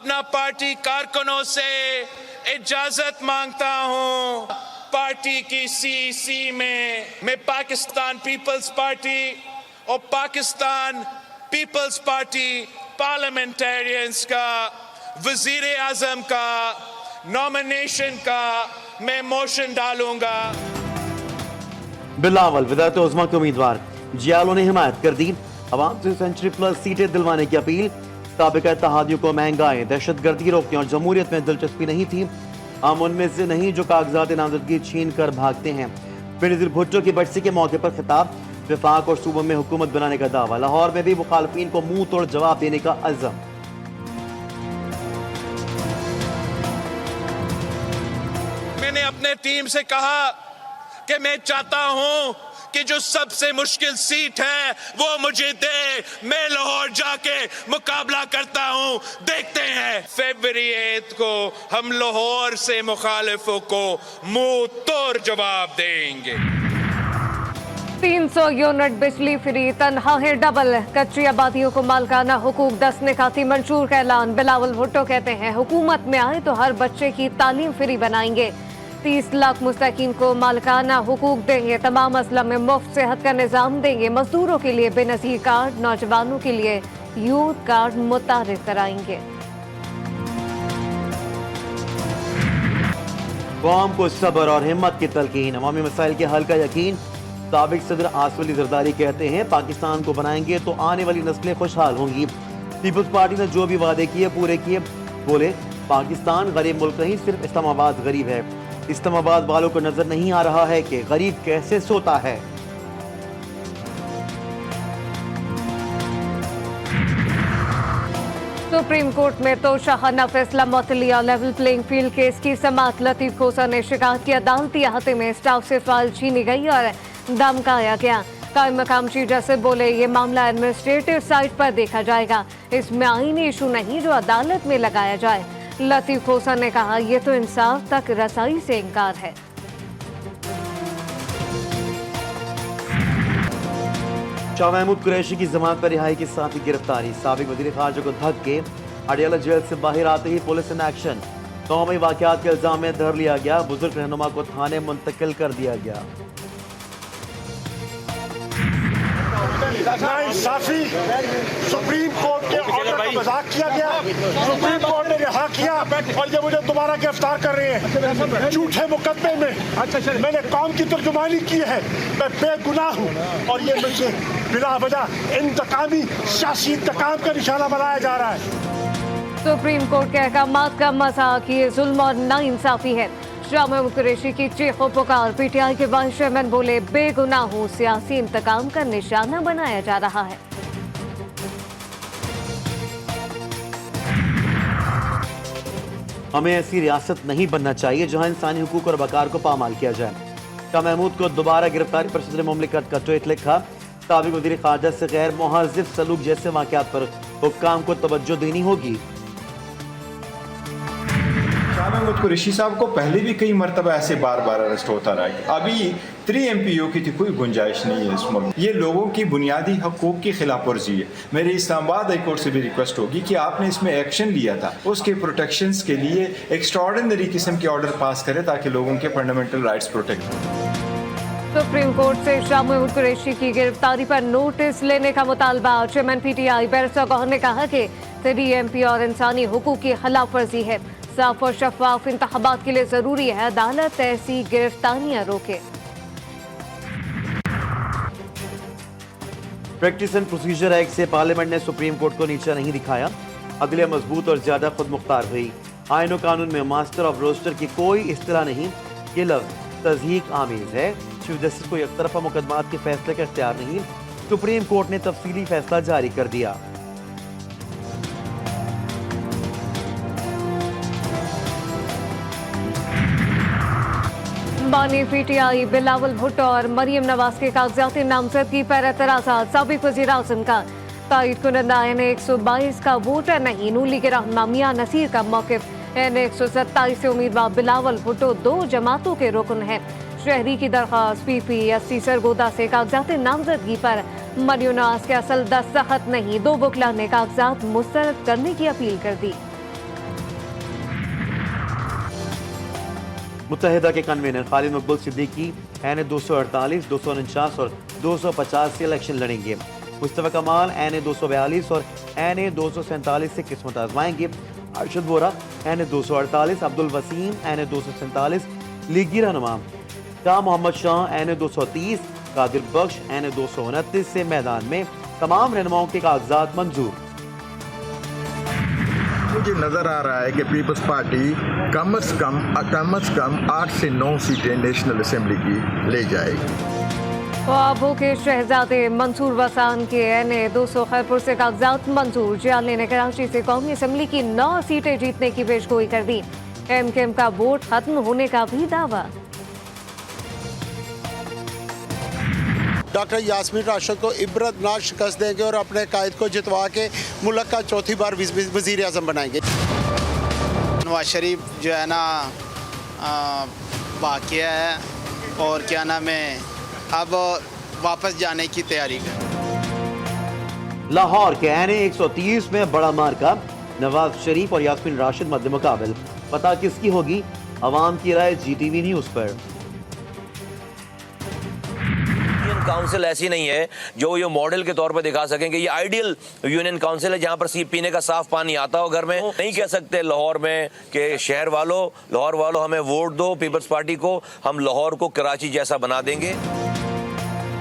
अपना पार्टी कारकुनों से इजाजत मांगता हूं। पार्टी की सीसी में मैं पाकिस्तान पीपल्स पार्टी और पाकिस्तान पीपल्स पार्टी पार्लियामेंटेरियंस का वजीर आजम का नॉमिनेशन का मैं मोशन डालूंगा। बिलावल विधायक उज़्मा के उम्मीदवार, जियालों ने हिमायत कर दी। अवाम से सेंचुरी प्लस सीटें दिलवाने की अपील। साबिक़ इत्तेहादियों को महंगाई, दहशतगर्दी रोकने और जमहूरियत में दिलचस्पी नहीं थी। हम उनमें से नहीं जो कागजात नामजदगी छीन कर भागते हैं। बेनज़ीर भुट्टो की बरसी के मौके पर खिताब। विफाक और सूबों में हुकूमत बनाने का दावा। लाहौर में भी मुखालफीन को मुंह तोड़ जवाब देने का अज़म। मैंने अपने टीम से कहा कि मैं चाहता हूं कि जो सबसे मुश्किल सीट है वो मुझे दे। मैं लाहौर जाके मुकाबला करता हूं। देखते हैं फरवरी 8 को हम लाहौर से मुखालिफों को मुंह तोड़ जवाब देंगे। 300 यूनिट बिजली फ्री, तनहा है डबल। कच्ची आबादियों को मालकाना हुकूक 10 निकाती मंशूर का ऐलान। बिलावल भुट्टो कहते हैं हुकूमत में आए तो हर बच्चे की तालीम फ्री बनाएंगे। 30 लाख मुस्तकीन को मालकाना हुकूक देंगे। तमाम अजला में मुफ्त सेहत का निज़ाम देंगे। मजदूरों के लिए बेनज़ीर कार्ड, नौजवानों के लिए यूथ कार्ड मुतारिफ कराएंगे। कौम को सब्र और हिम्मत की तलकीन, अवामी मसाइल के हल का यकीन। साबिक सदर आसिफ अली जरदारी कहते हैं पाकिस्तान को बनाएंगे तो आने वाली नस्लें खुशहाल होंगी। पीपल्स पार्टी ने जो भी वादे किए पूरे किए। बोले पाकिस्तान गरीब मुल्क नहीं, सिर्फ इस्लामाबाद गरीब है। इस्लामाबाद वालों को नजर नहीं आ रहा है कि गरीब कैसे सोता है। सुप्रीम कोर्ट में तो शाहाना फैसला मुअत्तलिया। लेवल प्लेइंग फील्ड केस की समाअत। लतीफ खोसा ने शिकायत की अदालती अहाते में स्टाफ से फाइल छीनी गई और धमकाया गया। कायम मकाम चीफ जस्टिस बोले ये मामला एडमिनिस्ट्रेटिव साइट पर देखा जाएगा। इसमें आईनी इशू नहीं जो अदालत में लगाया जाए। लतीफ खोसा ने कहा यह तो इंसाफ तक रसाई से इनकार है। शाह महमूद कुरैशी की जमानत पर रिहाई के साथ ही गिरफ्तारी। साबिक वजीर खारजा को धक्के। अडियाला जेल से बाहर आते ही पुलिस इन एक्शन। कौमी वाकयात के इल्जाम में धर लिया गया। बुजुर्ग रहनुमा को थाने मुंतकिल कर दिया गया। नाइंसाफी, सुप्रीम कोर्ट के ऑर्डर का मजाक किया गया। सुप्रीम कोर्ट ने रिहा किया और ये मुझे दोबारा गिरफ्तार कर रहे हैं झूठे मुकदमे में। मैंने कौम की तर्जुमानी की है, मैं बेगुनाह हूँ और ये मुझे बिला वजह इंतकामी सियासी इंतकाम का निशाना बनाया जा रहा है। सुप्रीम कोर्ट के अहकामात का मजाक, ये जुल्म और नाइंसाफी है। शाह महमूद कुरैशी की चीखों पुकार। पीटीआई के वाइस चेयरमैन बोले बेगुनाह हूं, सियासी इंतकाम का निशाना बनाया जा रहा है। हमें ऐसी रियासत नहीं बनना चाहिए जहां इंसानी हुकूक और वकार को पामाल किया जाए। शाह महमूद को दोबारा गिरफ्तारी पर सदर मुमलिकत का ट्वीट लिखा। साबिक वज़ीर ख़ारजा से गैर मुहज़्ज़िब सलूक जैसे वाक़यात पर हुक्काम को तवज्जो देनी होगी। शाह महमूद कुरैशी साहब को पहले भी कई मरतबा ऐसे बार बार अरेस्ट होता रहा है। अभी 3 MPO की कोई गुंजाइश नहीं है इस मुल्क। ये लोगों की बुनियादी हकूक़ की खिलाफ वर्जी है। मेरी इस्लामाबाद हाई कोर्ट से भी रिक्वेस्ट होगी कि आपने इसमें एक्शन लिया था, उसके प्रोटेक्शंस के लिए एक्स्ट्राऑर्डिनरी किस्म के ऑर्डर पास करें ताकि लोगों के फंडामेंटल राइट्स प्रोटेक्ट हों। सुप्रीम कोर्ट से शाह महमूद कुरैशी की गिरफ्तारी पर नोटिस लेने का मुतालबा। चेयरमैन PTI बैरिस्टर गौहर ने कहा कि 3 MP और इंसानी हुकूक की खिलाफ वर्जी है। साफ और शफाफ इंतखाबात के लिए जरूरी है अदालत ऐसी गिरफ्तारियां रोके। प्रैक्टिस एंड प्रोसीजर एक्ट से पार्लियामेंट ने सुप्रीम कोर्ट को नीचा नहीं दिखाया। अदलिया मजबूत और ज्यादा खुद मुख्तार हुई। आईन कानून में मास्टर ऑफ रोस्टर की कोई इस्तिलाह नहीं। ये लफ्ज तज़हीक आमीज है। चीफ जस्टिस को एक तरफा मुकदमात के फैसले का इख्तियार नहीं। सुप्रीम कोर्ट ने तफसीली फैसला जारी कर दिया। बानी PTI बिलावल भुट्टो और मरियम नवाज के कागजाती नामजदगी पर एतराज़ात। साबिक वज़ीर आज़म का तायद कुनंदा N122 का वोटर नहीं। नूली के रहनुमा मियां नसीर का मौक़िफ़। N127 से उम्मीदवार बिलावल भुट्टो 2 जमातों के रुकन हैं। शहरी की दरख्वास्त PP 80 सरगोदा से कागजाती नामजदगी पर मरियम नवाज के असल दस्तखत नहीं। 2 वकला ने कागजात मुस्तरद करने की अपील कर दी। मुत्तहिदा के कन्वीनर खालिद मकबूल सिद्दीकी एन 248, 249 और 250 से इलेक्शन लड़ेंगे। मुस्तफा कमाल एन 242 और एन 247 से किस्मत आजमाएंगे। अरशद वोरा एन 248, अब्दुल वसीम एन 247 लीगी रहनुमा, शाह मोहम्मद शाह एन 230, कादिर बख्श एन 229 से मैदान में। तमाम रहनुमाओं के कागजात मंजूर। मुझे नजर आ रहा है कि पीपल्स पार्टी कम से कम 8 से 9 सीटें नेशनल असेंबली की ले जाएगी। ख्वाबों के शहजादे मंसूर वसान के एन 200 खैरपुर से कागजात मंजूर। जियाल ने कराची से कौमी असेंबली की 9 सीटें जीतने की पेशगोई कर दी। एमकेएम का वोट खत्म होने का भी दावा। डॉक्टर यास्मीन राशिद को इबरतनाक शिकस्त देंगे और अपने कायद को जितवा के मुल्क का चौथी बार वज़ीर आज़म बनाएंगे। नवाज शरीफ जो है ना वाक़या है और क्या नाम है अब वापस जाने की तैयारी कर। लाहौर के एन 130 में बड़ा मार्का, नवाज शरीफ और यास्मीन राशिद मद्दे मुकाबिल। पता किसकी होगी? अवाम की राय जीटीवी न्यूज़ पर। काउंसिल ऐसी नहीं है जो ये मॉडल के तौर पर दिखा सकें कि ये आइडियल यूनियन काउंसिल है जहां पर पीने का साफ पानी आता हो घर में। नहीं कह सकते लाहौर में कि शहर वालों, लाहौर वालों हमें वोट दो पीपल्स पार्टी को, हम लाहौर को कराची जैसा बना देंगे।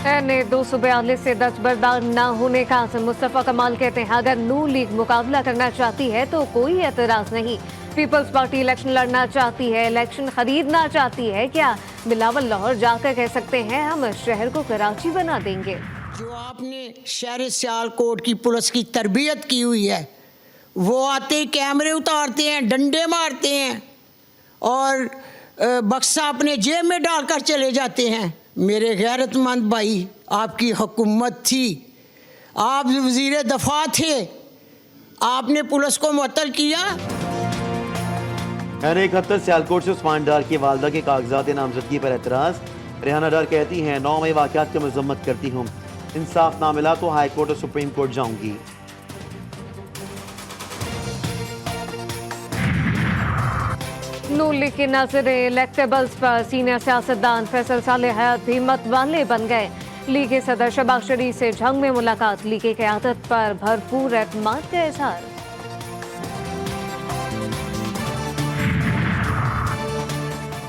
एन 242 से दस्तबरदार न होने का मुस्तफा कमाल कहते हैं अगर नून लीग मुकाबला करना चाहती है तो कोई एतराज नहीं। पीपल्स पार्टी इलेक्शन लड़ना चाहती है, इलेक्शन खरीदना चाहती है क्या? बिलावल लाहौर जाकर कह सकते हैं हम शहर को कराची बना देंगे। जो आपने शहर सियालकोट की पुलिस की तरबियत की हुई है, वो आते ही कैमरे उतारते हैं, डंडे मारते हैं और बक्सा अपने जेब में डालकर चले जाते हैं। मेरे गैरतमंद भाई, आपकी हुकूमत थी, आप वज़ीर दफा थे, आपने पुलिस को मुअत्तल किया। एन 71 सियालकोट से उस्मान डार की वालदा के कागजात नामजदगी पर एतराज। रेहाना डार कहती हैं 9 मई वाक़यात की मजम्मत करती हूँ, इंसाफ ना मिला तो हाई कोर्ट और सुप्रीम कोर्ट जाऊंगी। नून लीग के नाज़िरे इलेक्टेबल्स पर सीनियर सियासतदान फैसल साले हयात भी मतवाले बन गए। लीग के सदर शहबाज शरीफ से जंग में मुलाकात, लीग की क़यादत पर भरपूर एतमाद का इज़हार।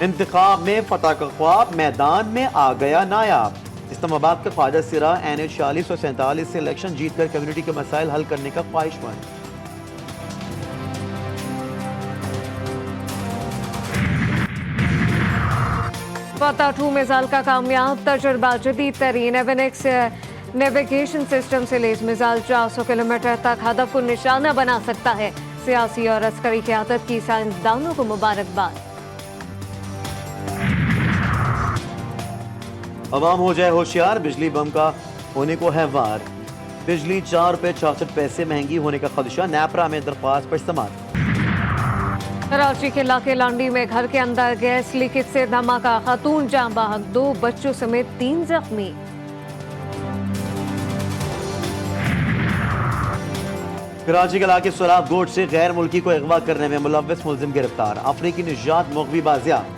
इंतखाब में फतह का ख्वाब मैदान में आ गया नायाब। इस्लामाबाद का ख्वाजा सिरा एन 46 और 47 से इलेक्शन जीतकर कम्युनिटी के मसाइल हल करने का ख्वाहिशमंद। फतह 2 मिसाइल का कामयाब तजुर्बा, जदीद तरीन एवेनिक्स नेविगेशन सिस्टम से लेस मिसाइल 400 किलोमीटर तक हदफ को निशाना बना सकता है। सियासी और अस्करी क़यादत की साइंसदानों को मुबारकबाद। अवाम हो जाए होशियार, बिजली बम का होने को है वार। बिजली 4 रुपये 66 पैसे महंगी होने का खदशा, नैपरा में दरख्वास्त पर समाअत। कराची के इलाके लांडी में घर के अंदर गैस लीकेज से धमाका, खातून जाँ बहक, 2 बच्चों समेत 3 जख्मी। कराची के इलाके सुराब गोट से गैर मुल्की को अगवा करने में मुलव्वस मुलजिम गिरफ्तार, अफ्रीकी निजात मुग़वी बाजियाब।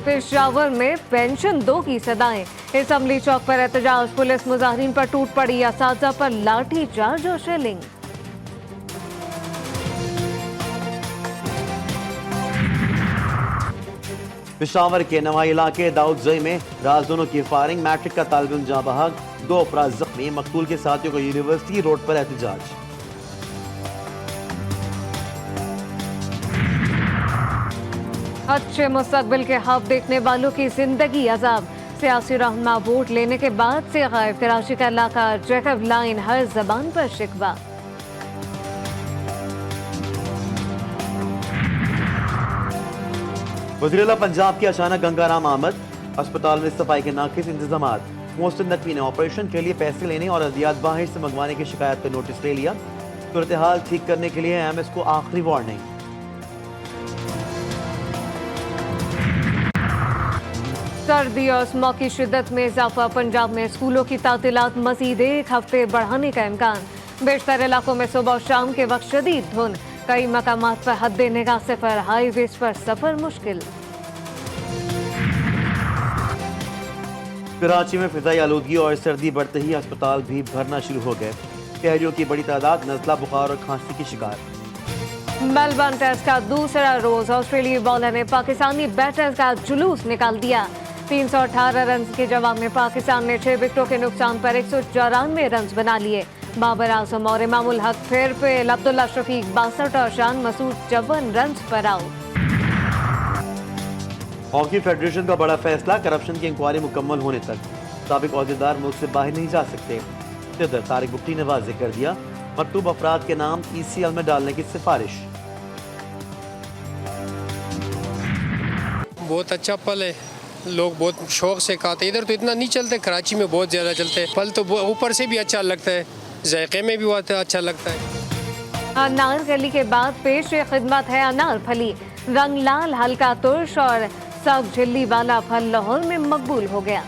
पेशावर में पेंशन 2 की सदाएं, असम्बली चौक पर एहतजाज, पुलिस मुजाहिरीन पर टूट पड़ी, असातिज़ा पर लाठी चार्ज और शेलिंग। पेशावर के नवाई इलाके दाऊदजई में राजदोनों की फायरिंग, मैट्रिक का तालिब जाँ बहक, 2 अफराद जख्मी, मकतूल के साथियों को यूनिवर्सिटी रोड पर एहतजाज। अच्छे मुस्तकबिल के ख्वाब देखने वालों की जिंदगी अजाब, सियासी रहनुमा वोट लेने के बाद से गायब, कराची का इलाका जैकब लाइन हर जबान पर शिकवा। वज़ीर-ए-आला पंजाब की अचानक गंगाराम आमद, अस्पताल में सफाई के नाकिस इंतजामात। मोहसिन नकवी ने ऑपरेशन के लिए पैसे लेने और अद्वियात बाहर से मंगवाने की शिकायत पर नोटिस ले लिया। सूरत हाल ठीक करने के लिए एमएस को आखिरी वार्निंग। सर्दी और स्मॉग की शिद्दत में इजाफा, पंजाब में स्कूलों की तातीलात मजीद 1 हफ्ते बढ़ाने का इम्कान। बेशतर इलाकों में सुबह और शाम के वक्त शदीद धुंध, कई मकामात पर हद निगाह सफर, हाईवेज पर सफर मुश्किल। कराची में फिजाई आलूदगी और सर्दी बढ़ते ही अस्पताल भी भरना शुरू हो गए। शहरियों की बड़ी तादाद नज़ला, बुखार और खांसी की शिकार। मेलबर्न टेस्ट का दूसरा रोज ऑस्ट्रेलियाई बॉलर ने पाकिस्तानी बैटर का जुलूस निकाल दिया। 318 रन के जवाब में पाकिस्तान ने 6 विकेटों के नुकसान पर 194 रन बना लिए। बाबर आजम और इमामुल हक फिर फेल, अब्दुल्ला शफीक 62 और शान मसूद 54 रन पर आउट। हॉकी फेडरेशन का बड़ा फैसला, करप्शन की इंक्वायरी मुकम्मल होने तक साबिक अहदेदार मुल्क से बाहर नहीं जा सकते। सदर तारिक बुट्टी ने वाज़ेह कर दिया, मकतूब अफराद के नाम ECL में डालने की सिफारिश। बहुत अच्छा पल है, लोग बहुत शौक से खाते। इधर तो इतना नहीं चलते, कराची में बहुत ज़्यादा चलते। फल तो ऊपर से भी अच्छा लगता है, जायके में भी बहुत अच्छा लगता है। अनार गली के बाद पेश खिदमत है अनार फली, रंग लाल, हल्का तुर्श और सख्त झिल्ली वाला फल लाहौर में मकबूल हो गया।